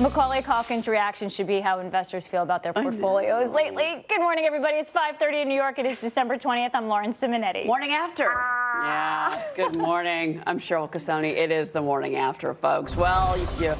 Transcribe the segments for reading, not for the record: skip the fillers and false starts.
Macaulay Culkin's reaction should be how investors feel about their portfolios lately. Good morning, everybody. It's 5:30 in New York. It is December 20th. I'm Lauren Simonetti. Morning after. Yeah, good morning. I'm Cheryl Casoni. It is the morning after, folks. Well, you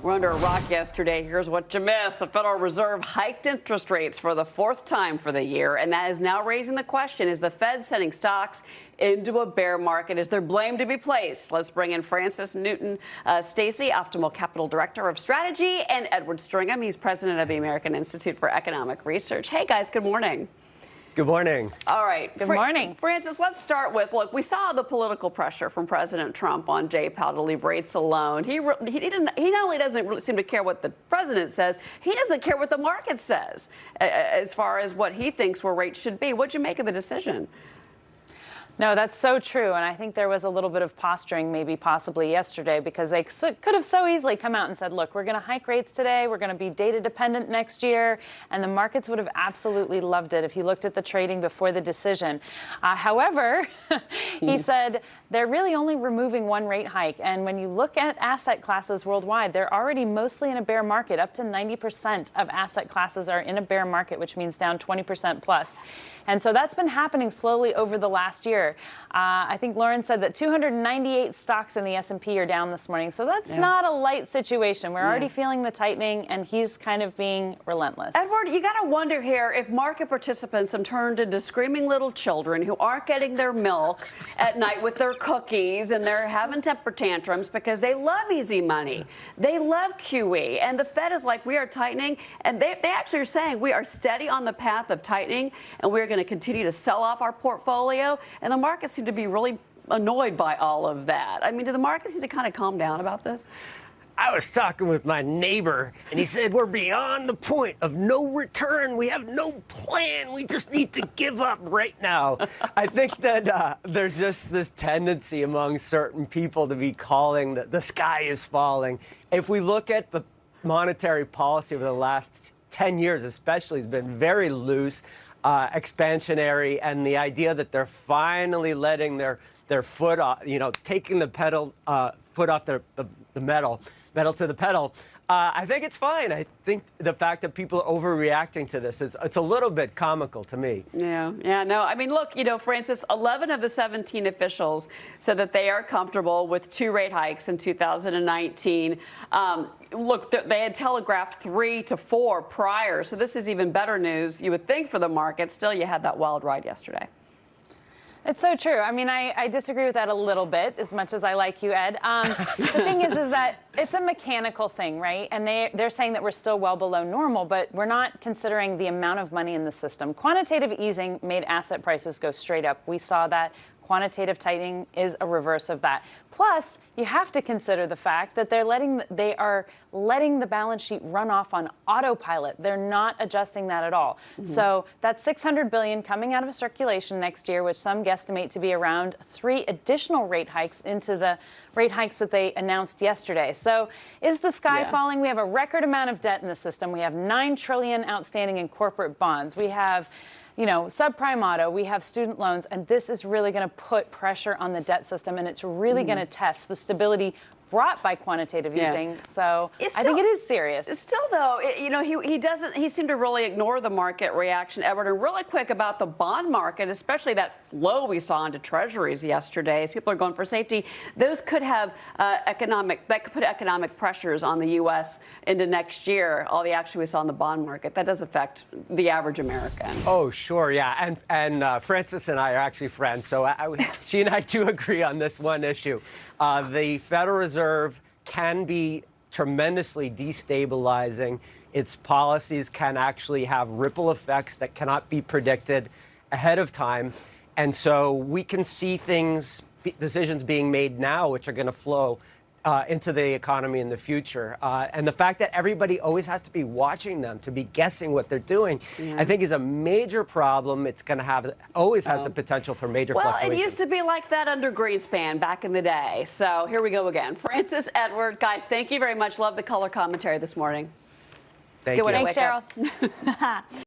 were under a rock yesterday. Here's what you missed. The Federal Reserve hiked interest rates for the fourth time for the year, and that is now raising the question, is the Fed sending stocks into a bear market? Is there blame to be placed? Let's bring in Francis Newton Stacy, Optimal Capital Director of Strategy, and Edward Stringham. He's president of the American Institute for Economic Research. Hey, guys, good morning. Good morning. All right. Good morning. Francis, let's start with, look, we saw the political pressure from President Trump on Jay Powell to leave rates alone. He not only doesn't really seem to care what the president says, he doesn't care what the market says as far as what he thinks where rates should be. What'd you make of the decision? No, that's so true. And I think there was a little bit of posturing, maybe possibly yesterday, because they could have so easily come out and said, look, we're going to hike rates today. We're going to be data dependent next year. And the markets would have absolutely loved it if you looked at the trading before the decision. However, he said they're really only removing one rate hike. And when you look at asset classes worldwide, they're already mostly in a bear market. Up to 90% of asset classes are in a bear market, which means down 20% plus. And so that's been happening slowly over the last year. I think Lauren said that 298 stocks in the S&P are down this morning. So that's not a light situation. We're already feeling the tightening, and he's kind of being relentless. Edward, you got to wonder here if market participants have turned into screaming little children who aren't getting their milk at night with their cookies, and they're having temper tantrums because they love easy money. They love QE. And the Fed is like, we are tightening. And they actually are saying we are steady on the path of tightening, and we're going to continue to sell off our portfolio. And the markets seem to be really annoyed by all of that. I mean, do the markets need to kind of calm down about this? I was talking with my neighbor, and he said, we're beyond the point of no return. We have no plan. We just need to give up right now. I think that there's just this tendency among certain people to be calling that the sky is falling. If we look at the monetary policy over the last 10 years especially, has been very loose, expansionary, and the idea that they're finally letting their foot off, taking the pedal, foot off the metal to the pedal. I think it's fine. I think the fact that people are overreacting to this it's a little bit comical to me. Yeah, no. I mean, look, Francis, 11 of the 17 officials said that they are comfortable with 2 rate hikes in 2019. Look, they had telegraphed 3 to 4 prior, so this is even better news, you would think, for the market. Still, you had that wild ride yesterday. It's so true. I mean, I disagree with that a little bit, as much as I like you, Ed. The thing is that it's a mechanical thing, right? And they're saying that we're still well below normal, but we're not considering the amount of money in the system. Quantitative easing made asset prices go straight up. We saw that. Quantitative tightening is a reverse of that. Plus, you have to consider the fact that they are letting the balance sheet run off on autopilot. They're not adjusting that at all. Mm-hmm. So that's $600 billion coming out of circulation next year, which some guesstimate to be around 3 additional rate hikes into the rate hikes that they announced yesterday. So is the sky falling? We have a record amount of debt in the system. We have $9 trillion outstanding in corporate bonds. We have subprime auto, we have student loans, and this is really going to put pressure on the debt system, and it's really going to test the stability brought by quantitative easing. So I think it is serious. Still, though, he seemed to really ignore the market reaction, Edward. And really quick about the bond market, especially that flow we saw into treasuries yesterday, as people are going for safety. Those could have that could put economic pressures on the U.S. into next year. All the action we saw in the bond market, that does affect the average American. Oh, sure, yeah. And Francis and I are actually friends, so she and I do agree on this one issue. The Federal Reserve can be tremendously destabilizing. Its policies can actually have ripple effects that cannot be predicted ahead of time. And so we can see decisions being made now which are going to flow into the economy in the future. And the fact that everybody always has to be watching them, to be guessing what they're doing, I think is a major problem. It's going to always has the potential for major fluctuations. Well, it used to be like that under Greenspan back in the day. So here we go again. Francis, Edward, guys, thank you very much. Love the color commentary this morning. Thank you. Thanks, Cheryl.